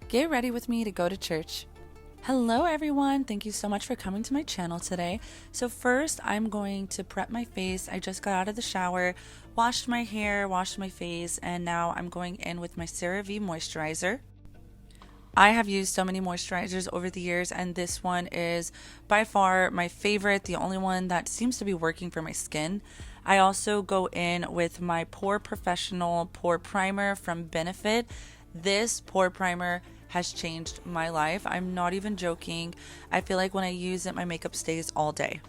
Get ready with me to go to church. Hello everyone, thank you so much for coming to my channel today. So first I'm going to prep my face. I just got out of the shower, washed my hair, washed my face, and now I'm going in with my CeraVe moisturizer. I have used so many moisturizers over the years, and this one is by far my favorite, the only one that seems to be working for my skin. I also go in with my Pore Professional Pore Primer from Benefit. This pore primer has changed my life. I'm not even joking. I feel like when I use it, my makeup stays all day.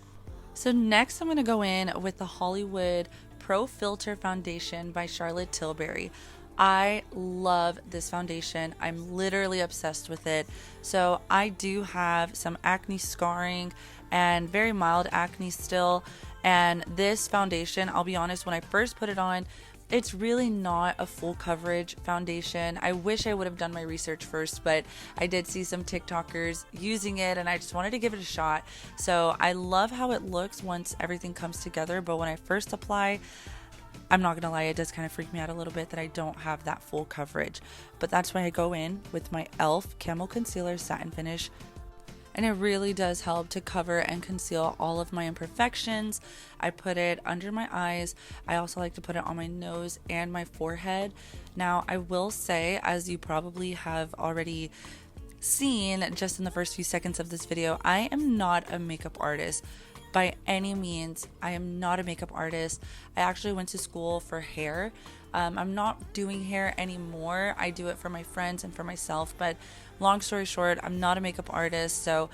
So next I'm going to go in with the Hollywood Pro Filter Foundation by Charlotte Tilbury. I love this foundation. I'm literally obsessed with it. So I do have some acne scarring and very mild acne still. And this foundation, I'll be honest, when I first put it on, it's really not a full coverage foundation. I wish I would have done my research first, but I did see some TikTokers using it and I just wanted to give it a shot. So I love how it looks once everything comes together, but when I first apply, I'm not gonna lie, it does kind of freak me out a little bit that I don't have that full coverage. But that's why I go in with my e.l.f. Camo Concealer Satin Finish, and it really does help to cover and conceal all of my imperfections. I put it under my eyes. I also like to put it on my nose and my forehead. Now, I will say, as you probably have already seen just in the first few seconds of this video, I am not a makeup artist. By any means, I am not a makeup artist. I actually went to school for hair. I'm not doing hair anymore. I do it for my friends and for myself, but long story short, I'm not a makeup artist. So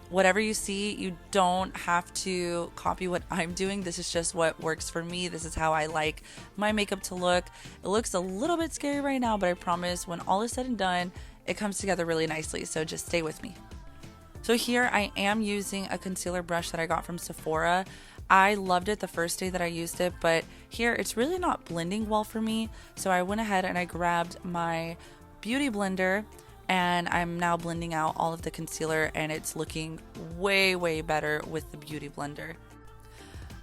whatever you see, you don't have to copy what I'm doing. This is just what works for me. This is how I like my makeup to look. It looks a little bit scary right now, but I promise when all is said and done, it comes together really nicely. So just stay with me. So here I am using a concealer brush that I got from Sephora. I loved it the first day that I used it, but here it's really not blending well for me. So I went ahead and I grabbed my beauty blender and I'm now blending out all of the concealer, and it's looking way, way better with the beauty blender.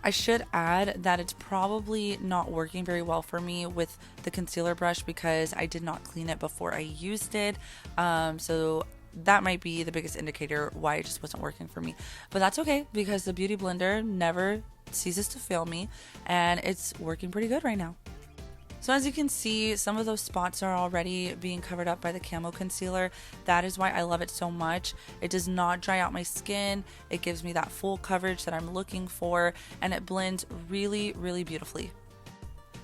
I should add that it's probably not working very well for me with the concealer brush because I did not clean it before I used it. So that might be the biggest indicator why it just wasn't working for me. But that's okay because the beauty blender never ceases to fail me and it's working pretty good right now. So as you can see, some of those spots are already being covered up by the camo concealer. That is why I love it so much. It does not dry out my skin. It gives me that full coverage that I'm looking for, and it blends really, really beautifully.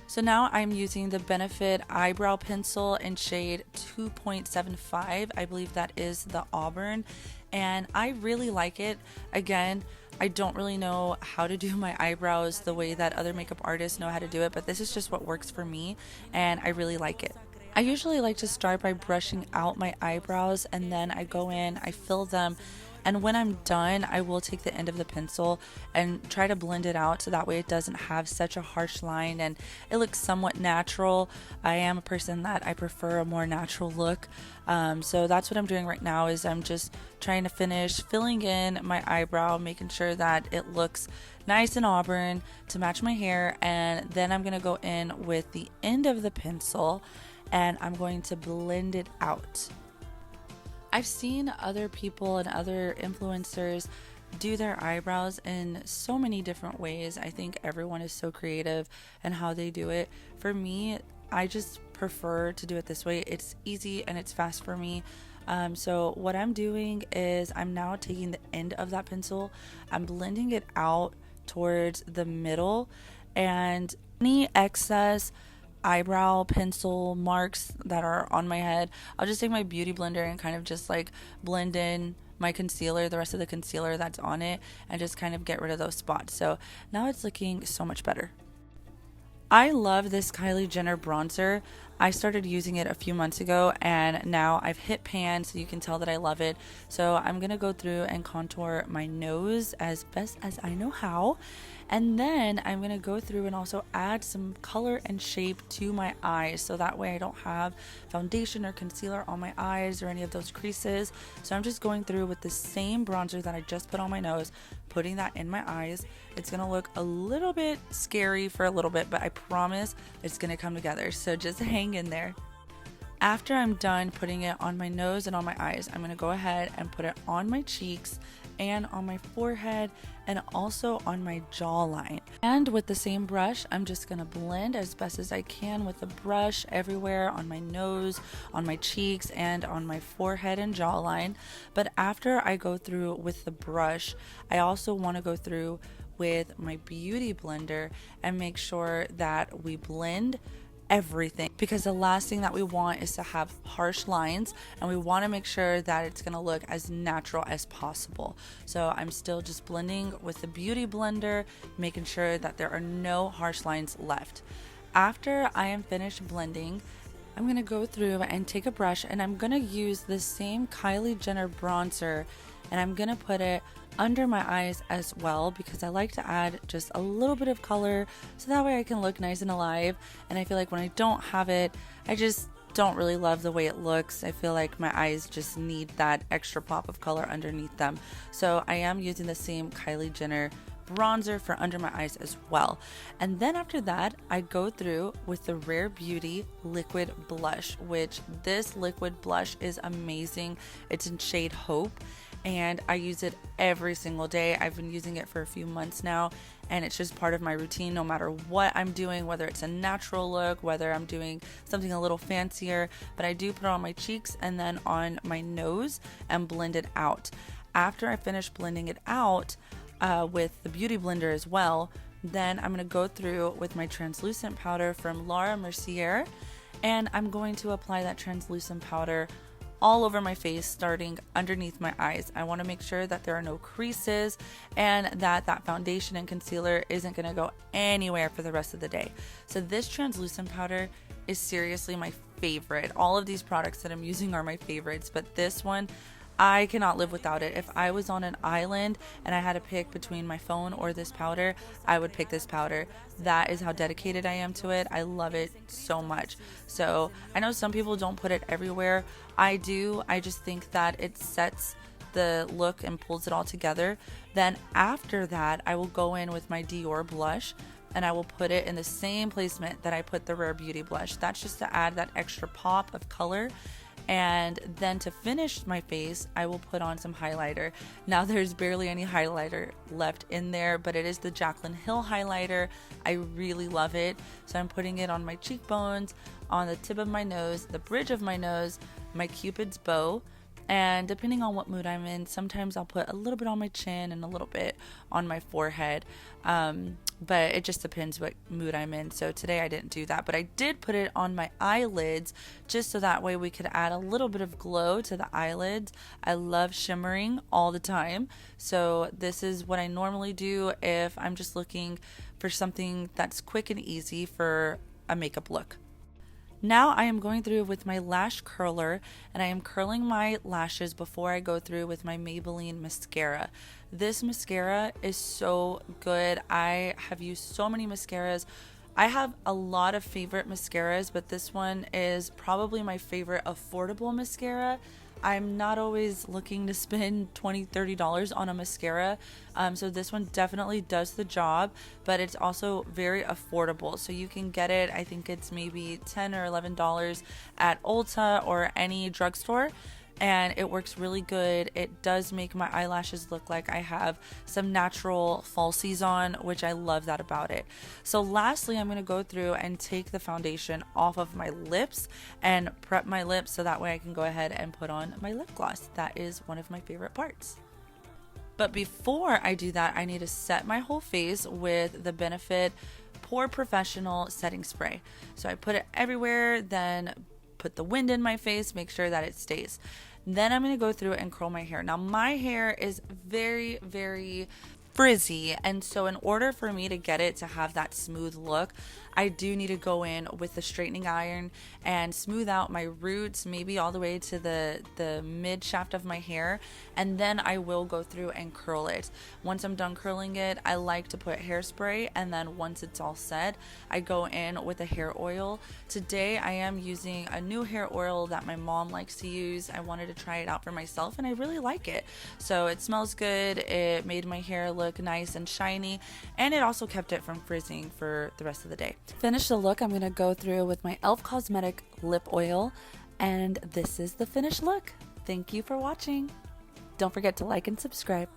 So now I'm using the Benefit eyebrow pencil in shade 2.75. I believe that is the Auburn, and I really like it. Again, I don't really know how to do my eyebrows the way that other makeup artists know how to do it, but this is just what works for me, and I really like it. I usually like to start by brushing out my eyebrows, and then I go in, I fill them, and when I'm done, I will take the end of the pencil and try to blend it out so that way it doesn't have such a harsh line and it looks somewhat natural. I am a person that I prefer a more natural look. So that's what I'm doing right now is I'm just trying to finish filling in my eyebrow, making sure that it looks nice and auburn to match my hair. And then I'm going to go in with the end of the pencil and I'm going to blend it out. I've seen other people and other influencers do their eyebrows in so many different ways. I think everyone is so creative in how they do it. For me, I just prefer to do it this way. It's easy and it's fast for me. So what I'm doing is I'm now taking the end of that pencil, I'm blending it out towards the middle, and any excess eyebrow pencil marks that are on my head, I'll just take my beauty blender and kind of just like blend in my concealer, the rest of the concealer that's on it, and just kind of get rid of those spots. So now it's looking so much better. I love this Kylie Jenner bronzer. I started using it a few months ago and now I've hit pan, so you can tell that I love it. So I'm gonna go through and contour my nose as best as I know how, and then I'm gonna go through and also add some color and shape to my eyes, so that way I don't have foundation or concealer on my eyes or any of those creases. So I'm just going through with the same bronzer that I just put on my nose, putting that in my eyes. It's gonna look a little bit scary for a little bit, but I promise it's gonna come together, so just hang in there. After I'm done putting it on my nose and on my eyes, I'm going to go ahead and put it on my cheeks and on my forehead and also on my jawline. And with the same brush, I'm just going to blend as best as I can with the brush everywhere on my nose, on my cheeks, and on my forehead and jawline. But after I go through with the brush, I also want to go through with my beauty blender and make sure that we blend everything, because the last thing that we want is to have harsh lines, and we want to make sure that it's going to look as natural as possible. So I'm still just blending with the beauty blender, making sure that there are no harsh lines left. After I am finished blending, I'm going to go through and take a brush, and I'm going to use the same Kylie Jenner bronzer, and I'm going to put it under my eyes as well, because I like to add just a little bit of color so that way I can look nice and alive. And I feel like when I don't have it, I just don't really love the way it looks. I feel like my eyes just need that extra pop of color underneath them. So I am using the same Kylie Jenner bronzer for under my eyes as well. And then after that, I go through with the Rare Beauty liquid blush, which this liquid blush is amazing. It's in shade Hope, and I use it every single day. I've been using it for a few months now, and it's just part of my routine no matter what I'm doing, whether it's a natural look, whether I'm doing something a little fancier. But I do put it on my cheeks and then on my nose and blend it out. After I finish blending it out with the beauty blender as well, then I'm going to go through with my translucent powder from Laura Mercier, and I'm going to apply that translucent powder all over my face, starting underneath my eyes. I want to make sure that there are no creases and that foundation and concealer isn't going to go anywhere for the rest of the day. So this translucent powder is seriously my favorite. All of these products that I'm using are my favorites, but this one, I cannot live without it. If I was on an island and I had to pick between my phone or this powder, I would pick this powder. That is how dedicated I am to it. I love it so much. So I know some people don't put it everywhere. I do. I just think that it sets the look and pulls it all together. Then after that, I will go in with my Dior blush, and I will put it in the same placement that I put the Rare Beauty blush. That's just to add that extra pop of color. And then to finish my face, I will put on some highlighter. Now there's barely any highlighter left in there, but it is the Jaclyn Hill highlighter. I really love it. So I'm putting it on my cheekbones, on the tip of my nose, the bridge of my nose, my Cupid's bow. And depending on what mood I'm in, sometimes I'll put a little bit on my chin and a little bit on my forehead. But it just depends what mood I'm in. So today I didn't do that, but I did put it on my eyelids just so that way we could add a little bit of glow to the eyelids. I love shimmering all the time. So this is what I normally do if I'm just looking for something that's quick and easy for a makeup look. Now I am going through with my lash curler, and I am curling my lashes before I go through with my Maybelline mascara. This mascara is so good. I have used so many mascaras. I have a lot of favorite mascaras, but this one is probably my favorite affordable mascara. I'm not always looking to spend $20, $30 on a mascara. So this one definitely does the job, but it's also very affordable. So you can get it, I think it's maybe $10 or $11 at Ulta or any drugstore. And it works really good. It does make my eyelashes look like I have some natural falsies on, which I love that about it. So lastly, I'm going to go through and take the foundation off of my lips and prep my lips so that way I can go ahead and put on my lip gloss. That is one of my favorite parts. But before I do that, I need to set my whole face with the Benefit Pore Professional Setting Spray. So I put it everywhere, then put the wind in my face, make sure that it stays. Then I'm going to go through and curl my hair. Now my hair is very, very frizzy, and so in order for me to get it to have that smooth look, I do need to go in with the straightening iron and smooth out my roots, maybe all the way to the mid shaft of my hair, and then I will go through and curl it. Once I'm done curling it, I like to put hairspray, and then once it's all set, I go in with a hair oil. Today I am using a new hair oil that my mom likes to use. I wanted to try it out for myself, and I really like it. So it smells good, it made my hair look nice and shiny, and it also kept it from frizzing for the rest of the day. To finish the look, I'm going to go through with my e.l.f. Cosmetic lip oil, And this is the finished look. Thank you for watching. Don't forget to like and subscribe.